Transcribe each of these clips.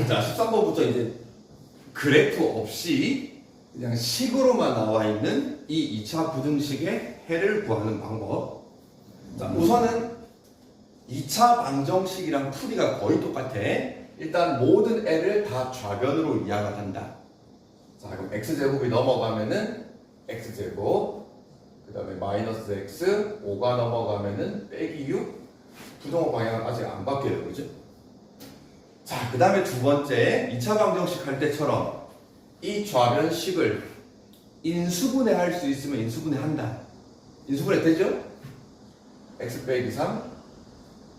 자, 13번부터 이제 그래프 없이 그냥 식으로만 나와 있는 이 2차 부등식의 해를 구하는 방법. 자, 우선은 2차 방정식이랑 풀이가 거의 똑같아. 일단 모든 애를 다 좌변으로 이항을 한다. 자, 그럼 x제곱이 넘어가면은 x제곱, 그 다음에 마이너스 x, 5가 넘어가면은 빼기 6. 부등호 방향은 아직 안 바뀌어요, 그죠? 자, 그 다음에 두 번째, 2차 방정식 할 때처럼 이 좌변식을 인수분해 할 수 있으면 인수분해 한다. 인수분해 되죠? x 빼기 3,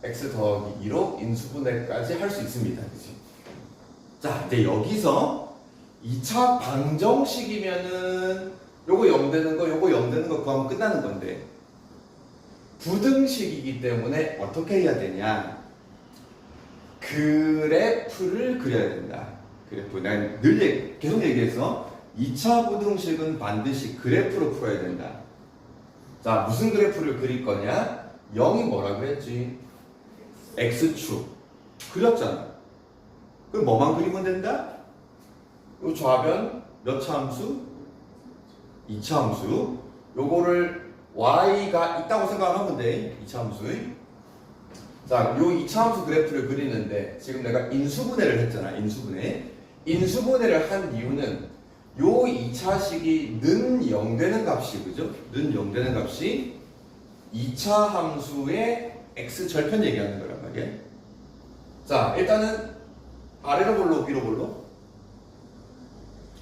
x 더하기 2로 인수분해까지 할 수 있습니다. 그치? 자, 이제 여기서 2차 방정식이면은 요거 0 되는 거, 요거 0 되는 거 구하면 끝나는 건데, 부등식이기 때문에 어떻게 해야 되냐? 그래프를 그려야 된다. 그래프. 난 늘 계속 얘기해서 2차 부등식은 반드시 그래프로 풀어야 된다. 자, 무슨 그래프를 그릴 거냐? 0이 뭐라 그랬지? x축. 그렸잖아. 그럼 뭐만 그리면 된다? 요 좌변 몇 차 함수? 2차 함수. 요거를 y가 있다고 생각하면 돼. 2차 함수. 자, 요 2차 함수 그래프를 그리는데 지금 내가 인수분해를 했잖아. 인수분해를 한 이유는 요 2차식이 는 0 되는 값이, 그죠? 는 0 되는 값이 2차 함수의 x 절편 얘기하는 거란 말이야. 자, 일단은 아래로 볼로 위로 볼로?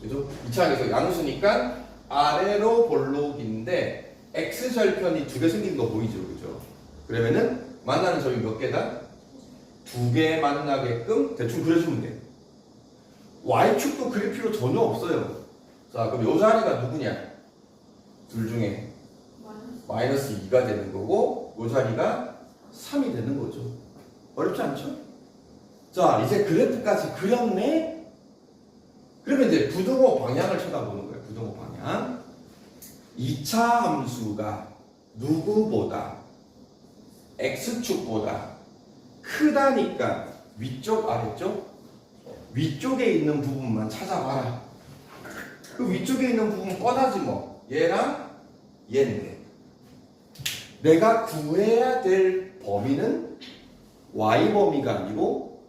그죠? 2차항에서 양수니까 아래로 볼록인데 x 절편이 두 개 생긴 거 보이죠, 그죠? 그러면은 만나는 점이 몇 개다? 두 개 만나게끔 대충 그려주면 돼. y축도 그릴 필요 전혀 없어요. 자, 그럼 요 자리가 누구냐? 둘 중에 마이너스 2가 되는 거고, 요 자리가 3이 되는 거죠. 어렵지 않죠? 자, 이제 그래프까지 그렸네? 그러면 이제 부등호 방향을 쳐다보는 거예요. 부등호 방향. 2차 함수가 누구보다 x축보다 크다니까 위쪽 아래쪽? 위쪽에 있는 부분만 찾아봐라. 그 위쪽에 있는 부분 뻔하지 뭐. 얘랑 얘인데 내가 구해야 될 범위는 y 범위가 아니고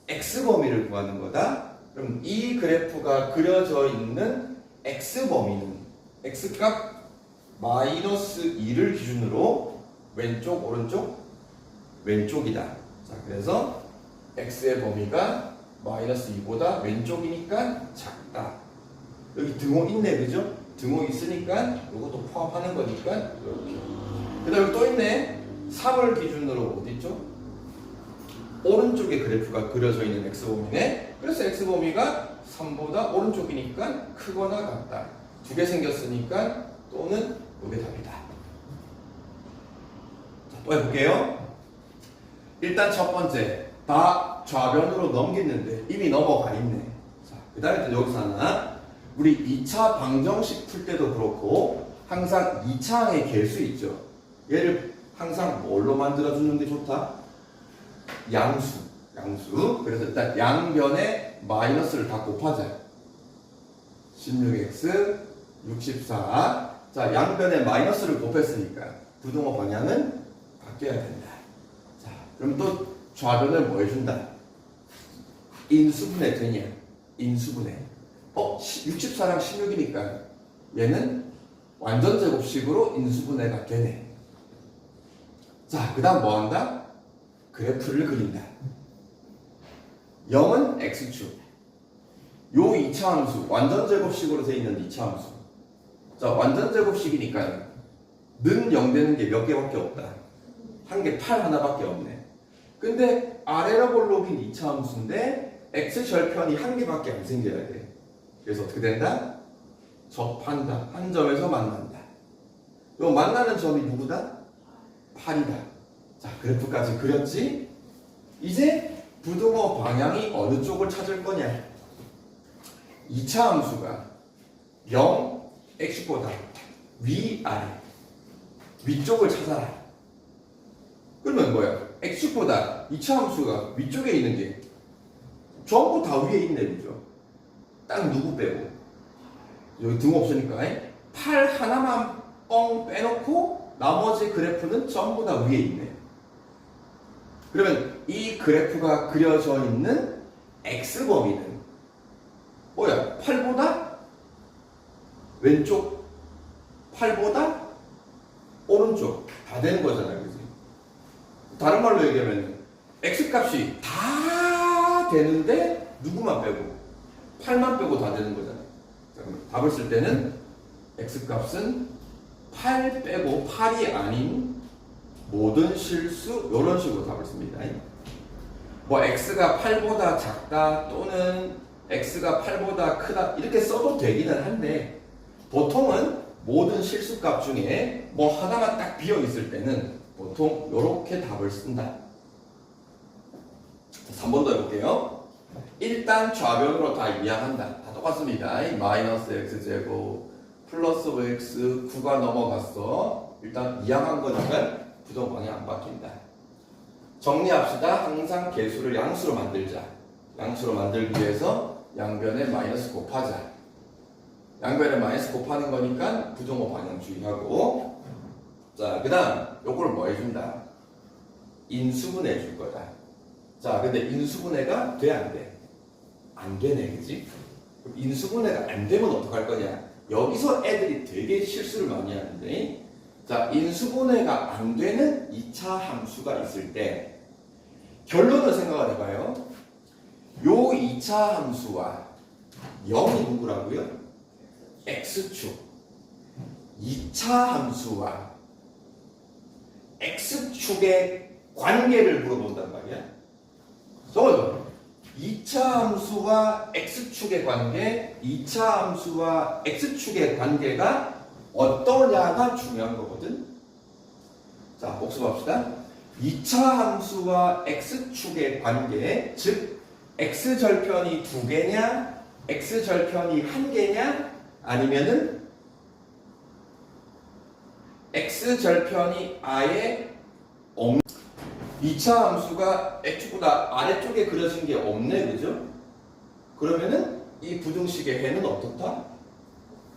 x 범위를 구하는 거다. 그럼 이 그래프가 그려져 있는 x 범위는 x값 마이너스 2를 기준으로 왼쪽 오른쪽 왼쪽이다. 자, 그래서 x의 범위가 마이너스 2보다 왼쪽이니까 작다. 여기 등호 있네, 그죠? 등호 있으니까 이것도 포함하는 거니까 이렇게. 그 다음에 또 있네. 3을 기준으로 어디있죠? 오른쪽에 그래프가 그려져 있는 x범위네. 그래서 x범위가 3보다 오른쪽이니까 크거나 같다. 두 개 생겼으니까 또는 이게 답이다. 자, 또 해볼게요. 일단 첫 번째, 다 좌변으로 넘겼는데 이미 넘어가 있네. 자, 그 다음에 또 여기서 하나, 우리 2차 방정식 풀 때도 그렇고 항상 2차항의 개수 있죠. 얘를 항상 뭘로 만들어주는 게 좋다? 양수. 그래서 일단 양변에 마이너스를 다 곱하자. 16x 64. 자, 양변에 마이너스를 곱했으니까 부등호 방향은 바뀌어야 된다. 자, 그럼 또 좌변을 뭐 해준다? 인수분해 되냐? 인수분해. 64랑 16이니까 얘는 완전 제곱식으로 인수분해가 되네. 자, 그 다음 뭐 한다? 그래프를 그린다. 0은 x축. 요 2차 함수, 완전 제곱식으로 되어 있는 2차 함수. 자, 완전 제곱식이니까 는 0 되는 게 몇 개밖에 없다. 한 개 8 하나밖에 없네. 근데 아래로 볼록인 2차 함수인데 x 절편이 한 개밖에 안 생겨야 돼. 그래서 어떻게 된다? 접한다. 한 점에서 만난다. 요 만나는 점이 누구다? 8이다. 자, 그래프까지 그렸지? 이제 부등호 방향이 어느 쪽을 찾을 거냐? 2차 함수가 0, x보다 위아래 위쪽을 찾아라. 그러면 뭐야? x보다 2차 함수가 위쪽에 있는 게 전부 다 위에 있네, 그죠? 딱 누구 빼고. 여기 등 없으니까, 팔 하나만 뻥 빼놓고, 나머지 그래프는 전부 다 위에 있네. 그러면 이 그래프가 그려져 있는 X범위는 뭐야? 8보다 왼쪽, 8보다 오른쪽 다 되는 거잖아요. 그지? 다른 말로 얘기하면 X값이 다 되는데 누구만 빼고 8만 빼고 다 되는 거잖아요. 답을 쓸 때는 X값은 8 빼고 8이 아닌 모든 실수 이런 식으로 답을 씁니다. 뭐 X가 8보다 작다 또는 X가 8보다 크다 이렇게 써도 되기는 한데 보통은 모든 실수값 중에 뭐 하나만 딱 비어 있을 때는 보통 이렇게 답을 쓴다. 3번 더 해볼게요. 일단 좌변으로 다 이항한다. 다 똑같습니다. 마이너스 X제곱 플러스 X 9가 넘어갔어. 일단 이항한 거니까 부정방이 안 바뀐다. 정리합시다. 항상 개수를 양수로 만들자. 양수로 만들기 위해서 양변에 마이너스 곱하자. 양변에 마이너스 곱하는 거니까 부정호 방향 주의하고. 자, 그 다음 요걸 뭐 해준다? 인수분해 줄 거다. 자, 근데 인수분해가 돼, 안 돼? 안 되네, 그지? 인수분해가 안 되면 어떡할 거냐? 여기서 애들이 되게 실수를 많이 하는데, 자, 인수분해가 안 되는 2차 함수가 있을 때 결론을 생각을 해봐요. 요 2차 함수와 0이 누구라고요? X축. 2차 함수와 X축의 관계를 물어본단 말이야. 적어줘. 2차 함수와 X축의 관계, 2차 함수와 X축의 관계가 어떠냐가 중요한 거거든. 자, 복습합시다. 2차 함수와 X축의 관계, 즉 X절편이 2개냐, X절편이 1개냐, 아니면은 X절편이 아예 없는 2차 함수가 X축보다 아래쪽에 그려진 게 없네, 그죠? 그러면은 이 부등식의 해는 어떻다?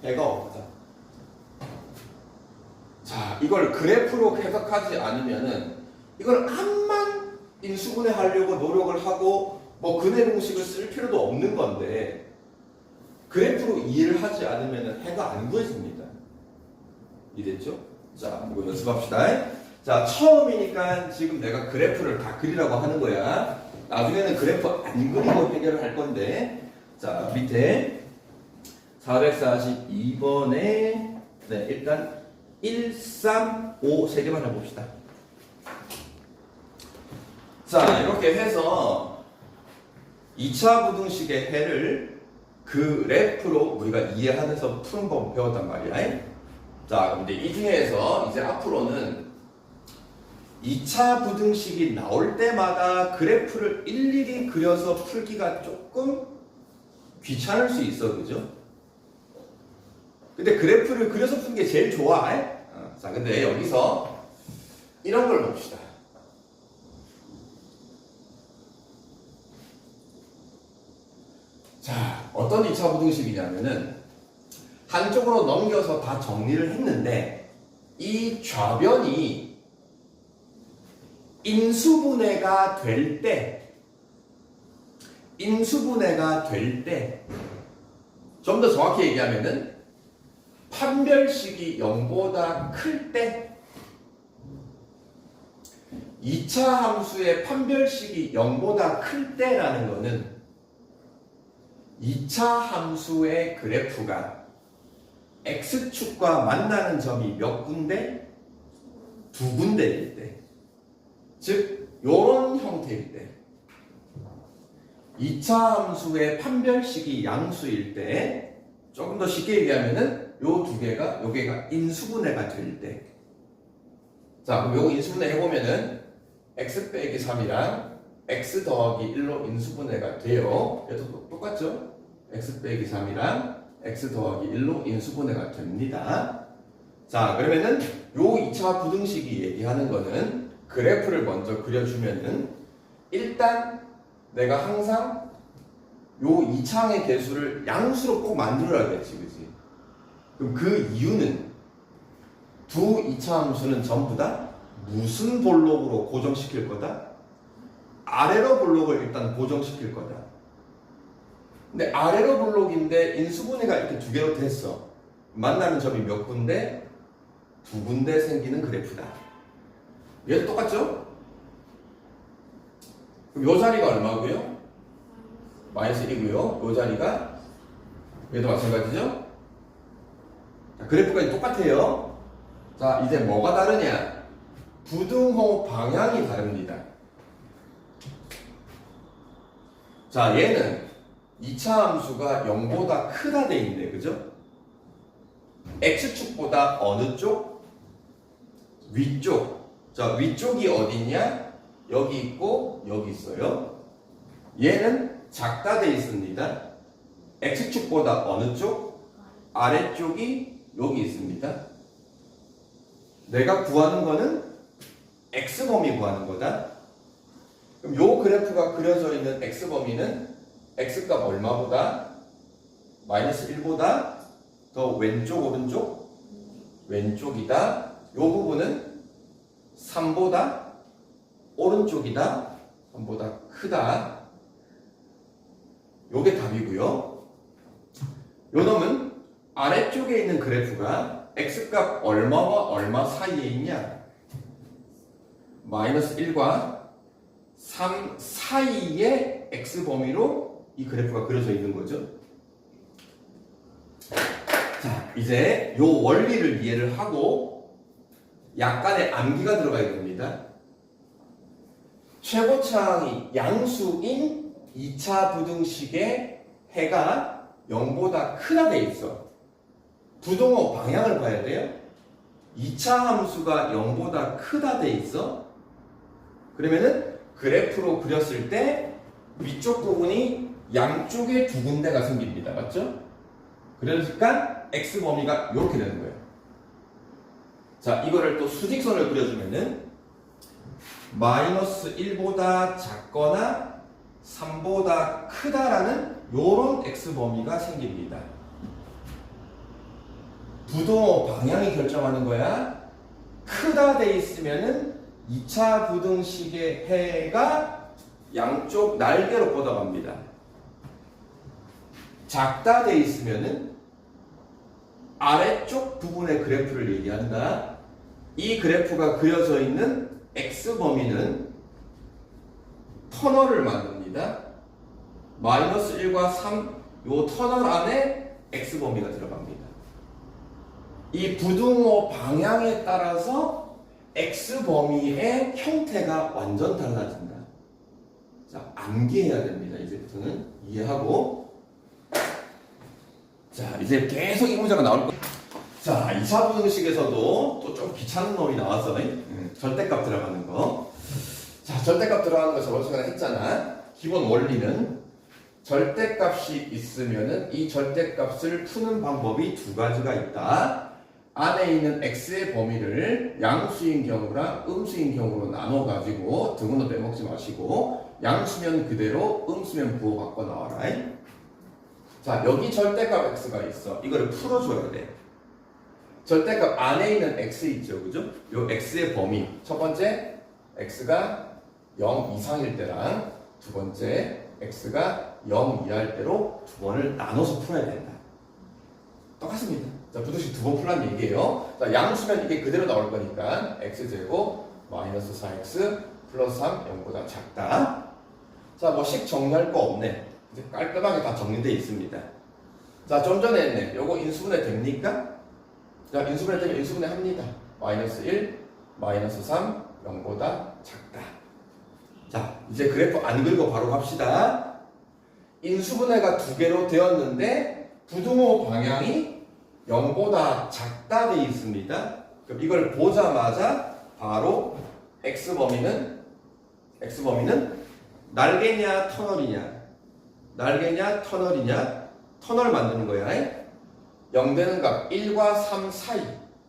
해가 없다. 자, 이걸 그래프로 해석하지 않으면은 이걸 암만 인수분해 하려고 노력을 하고 뭐 근해 공식을 쓸 필요도 없는 건데 그래프로 이해를 하지 않으면은 해가 안 구해집니다. 이해됐죠? 자, 이거 연습합시다. 자, 처음이니까 지금 내가 그래프를 다 그리라고 하는 거야. 나중에는 그래프 안 그리고 해결을 할 건데. 자, 밑에 442번에 네, 일단 1, 3, 5 세 개만 해봅시다. 자, 이렇게 해서 2차 부등식의 해를 그래프로 우리가 이해하면서 푸는 법 배웠단 말이야. 자, 근데 이 중에서 이제 앞으로는 2차 부등식이 나올 때마다 그래프를 일일이 그려서 풀기가 조금 귀찮을 수 있어, 그죠? 근데 그래프를 그려서 푸는 게 제일 좋아. 자, 근데 여기서 이런 걸 봅시다. 자, 어떤 2차 부등식이냐면은 한쪽으로 넘겨서 다 정리를 했는데 이 좌변이 인수분해가 될 때 좀 더 정확히 얘기하면은 판별식이 0보다 클 때 2차 함수의 판별식이 0보다 클 때라는 거는 2차 함수의 그래프가 X축과 만나는 점이 몇 군데? 2군데일 때. 즉, 요런 형태일 때. 2차 함수의 판별식이 양수일 때, 조금 더 쉽게 얘기하면은 요 두 개가, 요게가 인수분해가 될 때. 자, 그럼 요거 인수분해 해보면은 x 빼기 3이랑 x 더하기 1로 인수분해가 돼요. 얘도 똑같죠? x 빼기 3이랑 x 더하기 1로 인수분해가 됩니다. 자, 그러면은 요 2차 부등식이 얘기하는 거는 그래프를 먼저 그려주면은 일단 내가 항상 요 이차항의 개수를 양수로 꼭 만들어야겠지, 그지? 그럼 그 이유는 두 이차 함수는 전부 다 무슨 볼록으로 고정시킬 거다? 아래로 볼록을 일단 고정시킬 거다. 근데 아래로 볼록인데 인수분해가 이렇게 두 개로 됐어. 만나는 점이 몇 군데? 두 군데 생기는 그래프다. 얘도 똑같죠? 그럼 요 자리가 얼마고요? 마이너스 1이고요. 요 자리가 얘도 마찬가지죠? 자, 그래프가 똑같아요. 자, 이제 뭐가 다르냐? 부등호 방향이 다릅니다. 자, 얘는 2차 함수가 0보다 크다 돼 있네. 그죠? x축보다 어느 쪽? 위쪽. 자, 위쪽이 어딨냐? 여기 있고 여기 있어요. 얘는 작다 돼 있습니다. x축보다 어느 쪽? 아래쪽이 여기 있습니다. 내가 구하는 거는 x범위 구하는 거다. 그럼 요 그래프가 그려져 있는 x범위는 x값 얼마보다? 마이너스 1보다 더 왼쪽 오른쪽? 왼쪽이다. 요 부분은 3보다 오른쪽이다. 3보다 크다. 요게 답이고요. 요 놈은 아래쪽에 있는 그래프가 x값 얼마와 얼마 사이에 있냐? 마이너스 1과 3 사이의 x범위로 이 그래프가 그려져 있는 거죠. 자, 이제 요 원리를 이해를 하고 약간의 암기가 들어가야 됩니다. 최고차항이 양수인 2차 부등식의 해가 0보다 크다 돼 있어. 부등호 방향을 봐야 돼요. 2차 함수가 0보다 크다 돼 있어. 그러면은 그래프로 그렸을 때 위쪽 부분이 양쪽에 두 군데가 생깁니다. 맞죠? 그러니까 x범위가 이렇게 되는 거예요. 자, 이거를 또 수직선을 그려주면은 마이너스 1보다 작거나 3보다 크다라는 요런 x범위가 생깁니다. 부등호 방향이 결정하는 거야. 크다 돼 있으면은 2차 부등식의 해가 양쪽 날개로 뻗어갑니다. 작다 돼 있으면은 아래쪽 부분의 그래프를 얘기한다. 이 그래프가 그려져 있는 x범위는 터널을 만듭니다. 마이너스 1과 3, 요 터널 안에 x범위가 들어갑니다. 이 부등호 방향에 따라서 x범위의 형태가 완전 달라진다. 자, 암기해야 됩니다. 이제부터는 이해하고. 자, 이제 계속 이 문제가 나올 거예요. 자, 2차 부등식에서도 또 좀 귀찮은 놈이 나와서 절대값 들어가는 거. 자, 절대값 들어가는 거 저번 시간에 했잖아. 기본 원리는 절대값이 있으면은 이 절대값을 푸는 방법이 두 가지가 있다. 안에 있는 x의 범위를 양수인 경우랑 음수인 경우로 나눠 가지고 등은도 빼먹지 마시고 양수면 그대로 음수면 부호 바꿔 나와라. 자, 여기 절대값 x가 있어. 이거를 풀어줘야 돼. 절대값 안에 있는 x 있죠, 그죠? 요 x의 범위. 첫 번째, x가 0 이상일 때랑 두 번째, x가 0 이하일 때로 두 번을 나눠서 풀어야 된다. 똑같습니다. 자, 부등식 두 번 풀란 얘기예요. 자, 양수면 이게 그대로 나올 거니까 x제곱 마이너스 4x 플러스 3 0보다 작다. 자, 뭐 식 정리할 거 없네. 이제 깔끔하게 다 정리되어 있습니다. 자, 좀 전에 했네. 요거 인수분해 됩니까? 자, 인수분해 되면 인수분해 합니다. 마이너스 1, 마이너스 3, 0보다 작다. 자, 이제 그래프 안 그리고 바로 갑시다. 인수분해가 두 개로 되었는데 부등호 방향이 0보다 작다 되어 있습니다. 그럼 이걸 보자마자 바로 x범위는 날개냐 터널이냐, 날개냐 터널이냐, 터널 만드는 거야. 0 되는 값 1과 3 사이,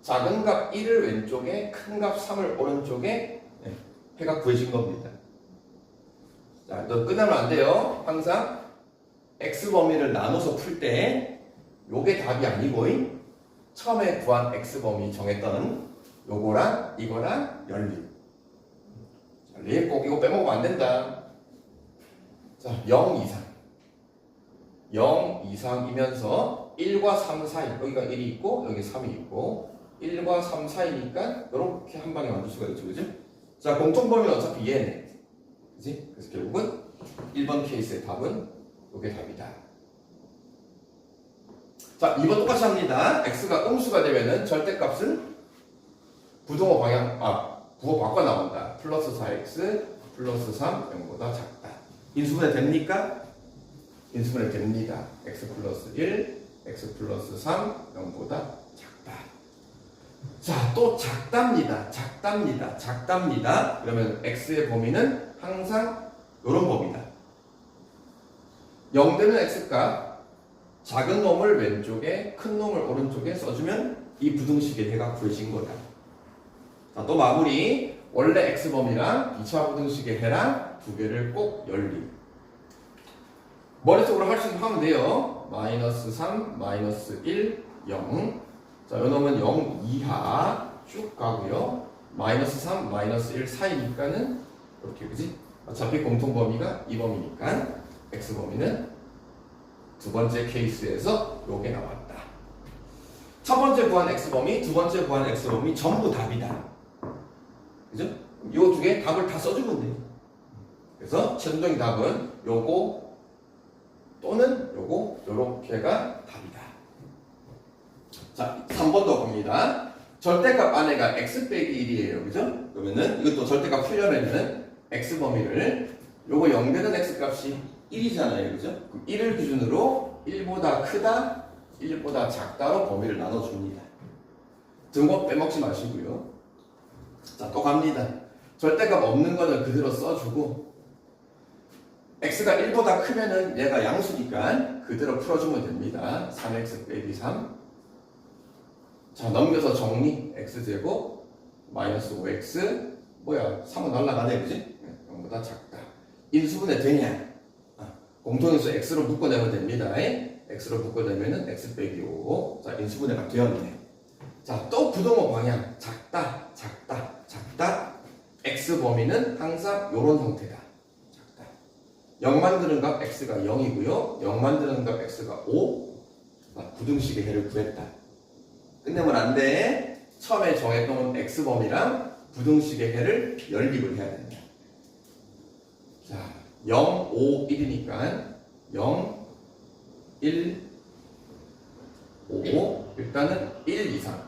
작은 값 1을 왼쪽에 큰 값 3을 오른쪽에 해가 구해진 겁니다. 자, 너 끝나면 안 돼요. 항상 x 범위를 나눠서 풀 때 요게 답이 아니고 처음에 구한 x 범위 정했던 요거랑 이거랑 연립. 꼭 이거 빼먹으면 안 된다. 자, 0 이상. 0 이상이면서 1과 3 사이. 여기가 1이 있고 여기 3이 있고 1과 3 사이니까 이렇게 한 방에 만들 수가 있죠. 그죠? 자, 공통범위는 어차피 얘네. 그지? 그래서 결국은 1번 케이스의 답은 이게 답이다. 자, 2번 똑같이 합니다. x가 음수가 되면은 절대값은 부등호 방향, 부호 바꿔 나온다. 플러스 4x 플러스 3 0보다 작다. 인수분해 됩니까? 인수분해 됩니다. x 플러스 1 x 플러스 3 0보다 작다. 자, 또 작답니다. 작답니다. 그러면 x의 범위는 항상 이런 범위다. 0 되는 x값 작은 놈을 왼쪽에 큰 놈을 오른쪽에 써주면 이 부등식의 해가 구해진 거다. 자, 또 마무리. 원래 x범위랑 2차 부등식의 해랑 두 개를 꼭 연립. 머릿속으로 할 수 있으면 하면 돼요. 마이너스 3, 마이너스 1, 0. 자, 요 놈은 0 이하 쭉 가고요. 마이너스 3, 마이너스 1 사이니까는 이렇게, 그지? 어차피 공통범위가 이 범위니까 x범위는 두 번째 케이스에서 요게 나왔다. 첫 번째 구한 x범위, 두 번째 구한 x범위 전부 답이다. 그죠? 요 두 개 답을 다 써주면 돼요. 그래서 최종적인 답은 요거 또는 요거 요렇게가 답이다. 자, 3번도 봅니다. 절대값 안에가 x 빼기 1이에요. 그죠? 그러면은 이것도 절대값 풀려면은 x범위를 요거 0 되는 x값이 1이잖아요. 그죠? 그럼 1을 기준으로 1보다 크다, 1보다 작다로 범위를 나눠줍니다. 등호 빼먹지 마시고요. 자, 또 갑니다. 절대값 없는 거는 그대로 써주고 x가 1보다 크면은 얘가 양수니까 그대로 풀어주면 됩니다. 3x 빼기 3. 자, 넘겨서 정리. x제곱 마이너스 5x 뭐야 3은 날라가네. 그지? 0보다 작다. 인수분해 되냐? 공통인수 x로 묶어내면 됩니다. x로 묶어내면은 x 빼기 5. 자, 인수분해가 되었네. 자, 또 부등호 방향. 작다. x 범위는 항상 요런 형태다. 작다. 0 만드는 값 x가 0이고요. 0 만드는 값 x가 5. 자, 부등식의 해를 구했다. 끝내면 안 돼. 처음에 정했던 x 범위랑 부등식의 해를 연립을 해야 된다. 자, 0, 5, 1이니까 0, 1, 5. 일단은 1 이상.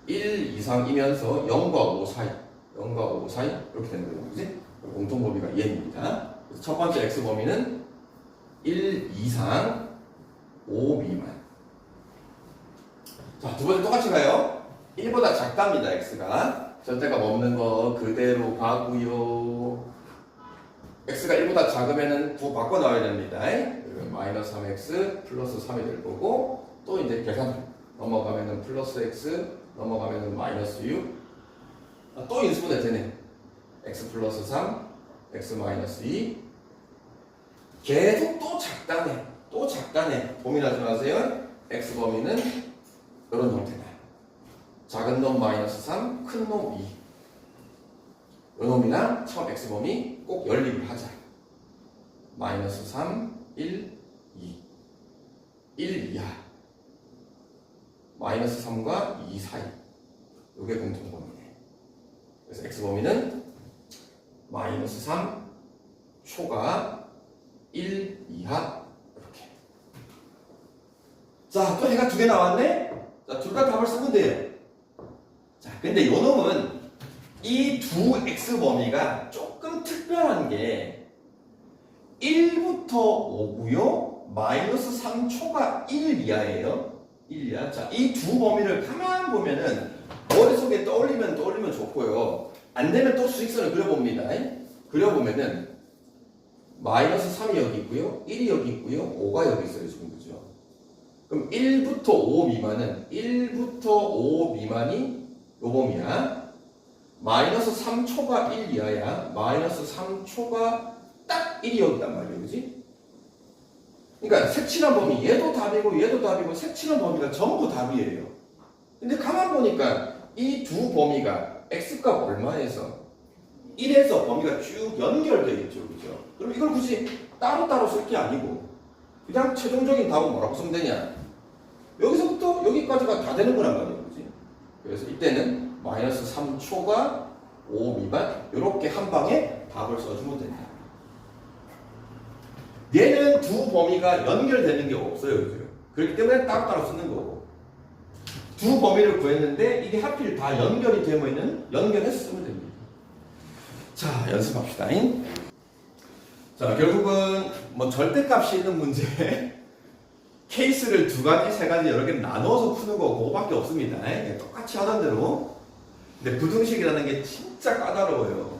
1 이상이면서 0과 5 사이. 0과 5 사이 이렇게 되는 거죠. 그지? 공통범위가 얘입니다. 그래서 첫 번째 x 범위는 1 이상 5 미만. 자, 두 번째 똑같이 가요. 1보다 작답니다. x가 절대값 없는 거 그대로 가고요. x가 1보다 작으면은 부호 바꿔 나와야 됩니다. 마이너스 3x 플러스 3이 될 거고 또 이제 계산 넘어가면은 플러스 x 넘어가면은 마이너스 6. 또 인수분해 되네. x 플러스 3 x 마이너스 2. 계속 또 작다네. 고민하지 마세요. x 범위는 이런 형태다. 작은 놈 마이너스 3, 큰 놈 2. 요 놈이랑 처음 x범위 꼭 연립을 하자. 마이너스 3, 1, 2. 1 이하. 마이너스 3과 2 사이. 요게 공통범위네. 그래서 x범위는 마이너스 3 초과 1 이하. 이렇게. 자, 또 해가 두 개 나왔네? 자, 둘 다 답을 쓰면 돼요. 자, 근데 요 놈은 이 두 x범위가 조금 특별한 게 1부터 5고요. 마이너스 3초가 1 이하예요. 1 이하. 자, 이 두 범위를 가만 보면은 머릿속에 떠올리면 좋고요. 안 되면 또 수직선을 그려봅니다. 그려보면은 마이너스 3이 여기 있고요. 1이 여기 있고요. 5가 여기 있어요. 지금 그죠? 그럼 1부터 5 미만은 1부터 5 미만이 요 범위야. 마이너스 3초가 1 이하야. 마이너스 3초가 딱 1이 여기 있단 말이에요. 그지? 그러니까 색칠한 범위 얘도 답이고 얘도 답이고 색칠한 범위가 전부 답이에요. 근데 가만 보니까 이 두 범위가 x값 얼마에서 1에서 범위가 쭉 연결되어 있죠. 그죠? 그럼 이걸 굳이 따로따로 쓸 게 아니고 그냥 최종적인 답은 뭐라고 쓰면 되냐? 여기서부터 여기까지가 다 되는 거란 말이에요. 그지? 그래서 이때는 마이너스 3초가 5 미만 이렇게 한 방에 답을 써주면 된다. 얘는 두 범위가 연결되는 게 없어요. 그죠? 그렇기 때문에 따로따로 쓰는 거고 두 범위를 구했는데 이게 하필 다 연결이 되면 연결해서 쓰면 됩니다. 자, 연습합시다. 자, 결국은 뭐 절대값이 있는 문제 케이스를 두 가지, 세 가지 여러 개 나눠서 푸는 거 그거밖에 없습니다. 똑같이 하던 대로. 근데 부등식이라는 게 진짜 까다로워요.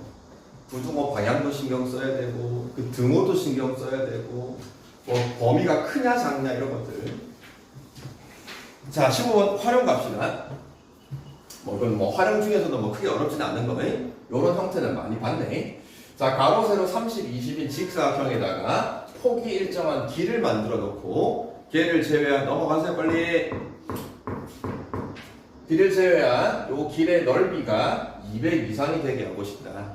부등호 방향도 신경 써야 되고 그 등호도 신경 써야 되고 뭐 범위가 크냐 작냐 이런 것들. 자, 15번 활용 갑시다. 이건 활용 중에서도 크게 어렵지는 않은 거네. 요런 형태는 많이 봤네. 자, 가로 세로 30, 20인 직사각형에다가 폭이 일정한 길을 만들어 놓고 걔를 제외한 넘어가세요 빨리. 길을 제외한 요 길의 넓이가 200 이상이 되게 하고 싶다.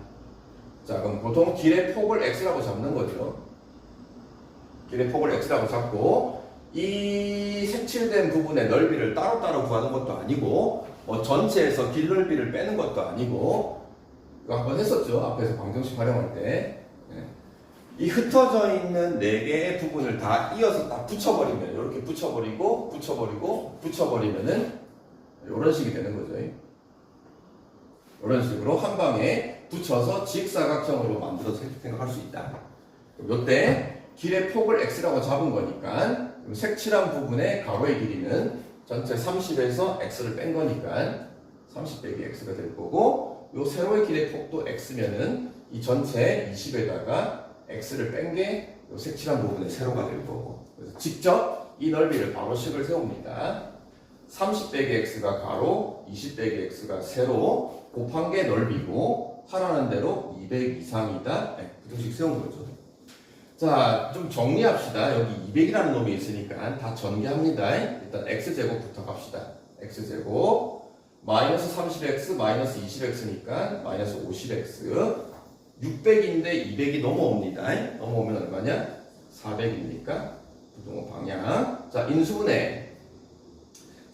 자, 그럼 보통 길의 폭을 x라고 잡는 거죠. 길의 폭을 x라고 잡고 이 색칠된 부분의 넓이를 따로따로 구하는 것도 아니고 전체에서 길 넓이를 빼는 것도 아니고 이거 한번 했었죠. 앞에서 방정식 활용할 때. 이 흩어져 있는 4개의 부분을 다 이어서 딱 붙여버리면 이렇게 붙여버리면은 이런 식이 되는 거죠. 이런 식으로 한 방에 붙여서 직사각형으로 만들어서 생각할 수 있다. 이때 길의 폭을 x라고 잡은 거니까 색칠한 부분의 가로의 길이는 전체 30에서 x를 뺀 거니까 30 빼기 x가 될 거고 요 세로의 길의 폭도 x면은 이 전체 20에다가 x를 뺀 게 요 색칠한 부분의 세로가 될 거고 그래서 직접 이 넓이를 바로식을 세웁니다. 30 빼기 x가 가로, 20 빼기 x가 세로 곱한 게 넓이고 하라는 대로 200 이상이다. 부등식 세운 거죠. 자, 좀 정리합시다. 여기 200이라는 놈이 있으니까 다 전개합니다. 일단 x제곱부터 갑시다. x제곱 마이너스 30x 마이너스 20x니까 마이너스 50x 600인데 200이 넘어옵니다. 넘어오면 얼마냐? 400이니까 부등호 방향. 자, 인수분해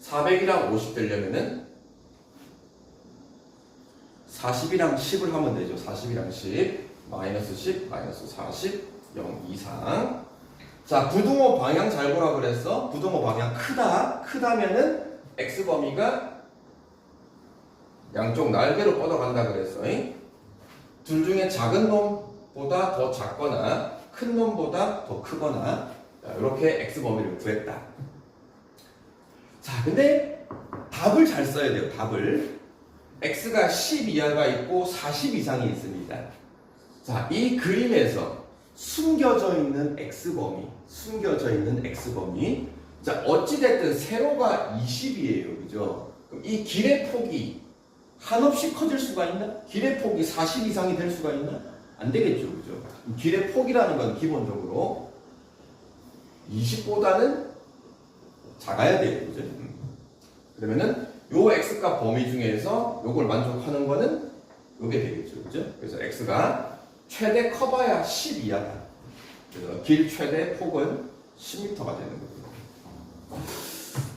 400이랑 50 되려면은 40이랑 10을 하면 되죠. 40이랑 10 마이너스 10 마이너스 40 0 이상. 자, 부등호 방향 잘 보라 그랬어. 부등호 방향 크다면은 x 범위가 양쪽 날개로 뻗어간다 그랬어. 둘 중에 작은 놈보다 더 작거나 큰 놈보다 더 크거나 이렇게 x 범위를 구했다. 자, 근데 답을 잘 써야 돼요. 답을. x가 10 이하가 있고 40 이상이 있습니다. 자, 이 그림에서 숨겨져 있는 x범위. 자, 어찌됐든 세로가 20이에요. 그죠? 그럼 이 길의 폭이 한없이 커질 수가 있나? 길의 폭이 40 이상이 될 수가 있나? 안 되겠죠. 그죠? 길의 폭이라는 건 기본적으로 20보다는 작아야 돼요. 그죠? 그러면은 요 x값 범위 중에서 요걸 만족하는 거는 요게 되겠죠. 그죠? 그래서 x가 최대 커봐야 10 이하다. 그래서 길 최대 폭은 10m가 되는 거죠.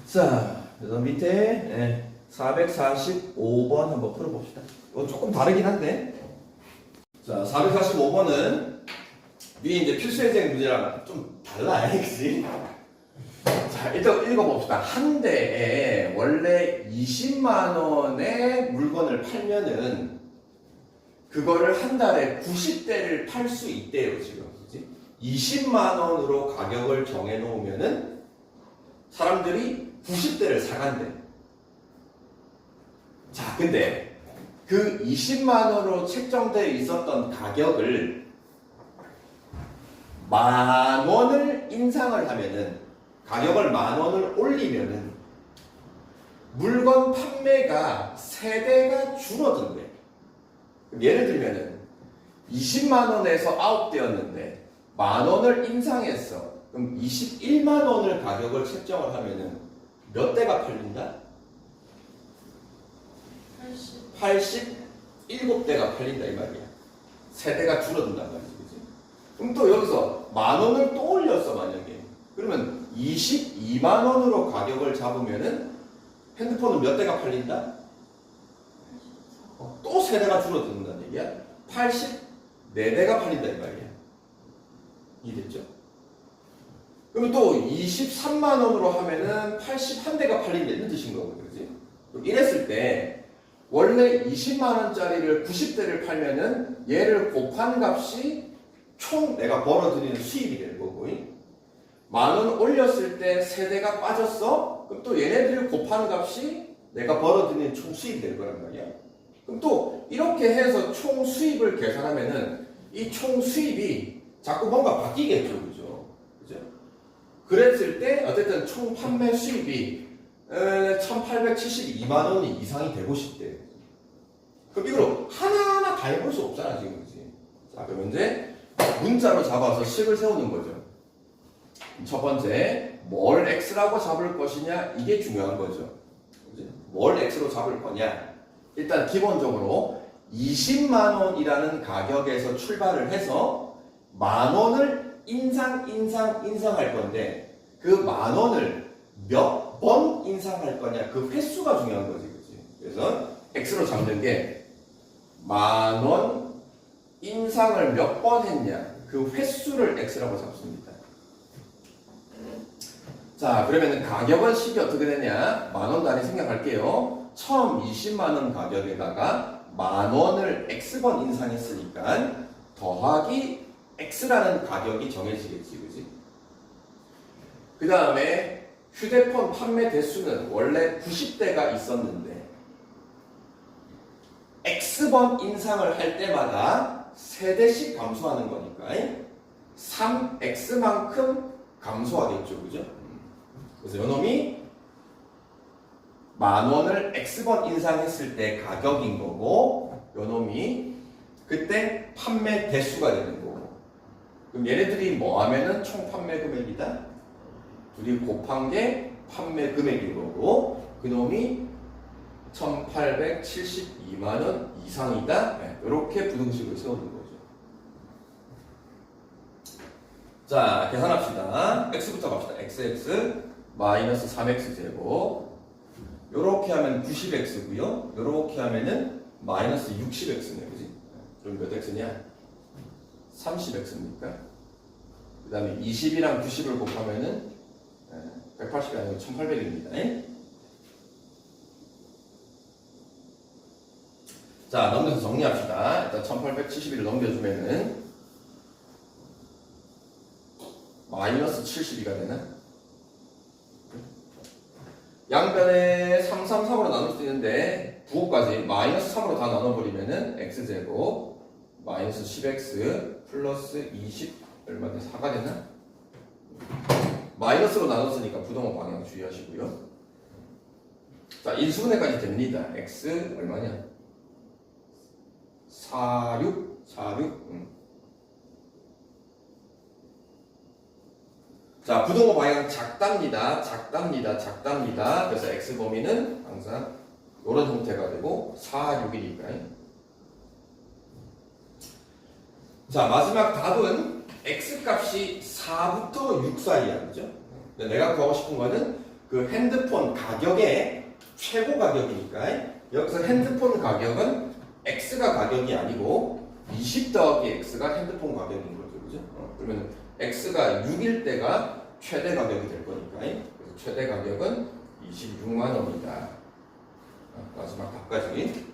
자, 그래서 밑에 445번 한번 풀어봅시다. 이거 조금 다르긴 한데. 자, 445번은 위에 이제 필수예제 문제랑 좀 달라요. 그치? 자, 일단 읽어봅시다. 한 대에 원래 20만원의 물건을 팔면은 그거를 한 달에 90대를 팔 수 있대요, 지금. 그치? 20만원으로 가격을 정해놓으면은 사람들이 90대를 사간대. 자, 근데 그 20만원으로 책정되어 있었던 가격을 10,000원을 인상을 하면은, 가격을 10,000원을 올리면은 물건 판매가 3배가 줄어든대. 예를 들면은 20만원에서 9대였는데 10,000원을 인상했어. 그럼 21만 원을 가격을 책정을 하면은 몇 대가 팔린다? 87대가 팔린다 이 말이야. 세대가 줄어든단 말이지. 그치? 그럼 또 여기서 만 원을 또 올렸어 만약에. 그러면 22만 원으로 가격을 잡으면은 핸드폰은 몇 대가 팔린다? 또 세대가 줄어든다는 얘기야. 84대가 팔린다 이 말이야. 이해됐죠? 그러면 또 23만 원으로 하면은 81대가 팔린다 이런 뜻인 거거든. 그지? 이랬을 때 원래 20만 원짜리를 90대를 팔면은 얘를 곱한 값이 총 내가 벌어들이는 수입이 될 거고, 만 원 올렸을 때 세대가 빠졌어? 그럼 또 얘네들을 곱한 값이 내가 벌어들이는 총 수입이 될 거란 말이야. 그럼 또 이렇게 해서 총 수입을 계산하면은 이 총 수입이 자꾸 뭔가 바뀌겠죠, 그죠? 그죠? 그랬을 때 어쨌든 총 판매 수입이 1872만 원이 이상이 되고 싶대. 그럼 이걸 하나하나 다 해볼 수 없잖아 지금. 그치? 자, 그럼 이제 문자로 잡아서 식을 세우는 거죠. 첫 번째, 뭘 x라고 잡을 것이냐, 이게 중요한 거죠. 그치? 뭘 x로 잡을 거냐. 일단 기본적으로 20만 원이라는 가격에서 출발을 해서 만 원을 인상할 건데 그 만 원을 몇 번 인상할 거냐, 그 횟수가 중요한 거지. 그치? 그래서 x로 잡는 게 만 원 인상을 몇 번 했냐, 그 횟수를 x라고 잡습니다. 자, 그러면 가격은 식이 어떻게 되냐, 만 원 단위 생각할게요. 처음 20만 원 가격에다가 만 원을 x번 인상했으니까 더하기 x라는 가격이 정해지겠지, 그지? 그 다음에 휴대폰 판매 대수는 원래 90대가 있었는데 x번 인상을 할 때마다 세대씩 감소하는 거니까 3x만큼 감소하겠죠, 그죠? 그래서 요놈이 만 원을 x번 인상했을 때 가격인 거고, 요놈이 그때 판매 대수가 되는 거고. 그럼 얘네들이 뭐 하면은 총 판매 금액이다? 둘이 곱한 게 판매 금액인 거고, 그놈이 1872만 원 이상이다. 네, 이렇게 부등식을 세우는 거죠. 자, 계산합시다. x부터 갑시다. xx 마이너스 3x 제곱. 요렇게 하면 90x고요. 요렇게 하면은 마이너스 60x네, 그지? 그럼 몇 x냐? 30x입니까? 그 다음에 20이랑 90을 곱하면은 180이 아니고 1800입니다. 자, 넘겨서 정리합시다. 일단 1871을 넘겨주면은 마이너스 72가 되나? 양변에 3, 3, 3으로 나눌 수 있는데 부호까지 마이너스 3으로 다 나눠버리면은 x제곱 마이너스 10x 플러스 20 얼마 돼? 4가 되나? 마이너스로 나눴으니까 부동호 방향 주의하시고요. 자, 인수분해까지 됩니다. x 얼마냐? 46. 자, 부동호 방향 작답니다. 그래서 x 범위는 항상 이런 형태가 되고 4, 6이니까. 자, 마지막 답은 x 값이 4부터 6 사이야, 그죠? 내가 구하고 싶은 거는 그 핸드폰 가격의 최고 가격이니까 여기서 핸드폰 가격은 x가 가격이 아니고 20 더하기 x가 핸드폰 가격인 거죠, 그죠? 그러면 x가 6일 때가 최대 가격이 될 거니까. 그래서 최대 가격은 26만 원이다. 마지막 답까지.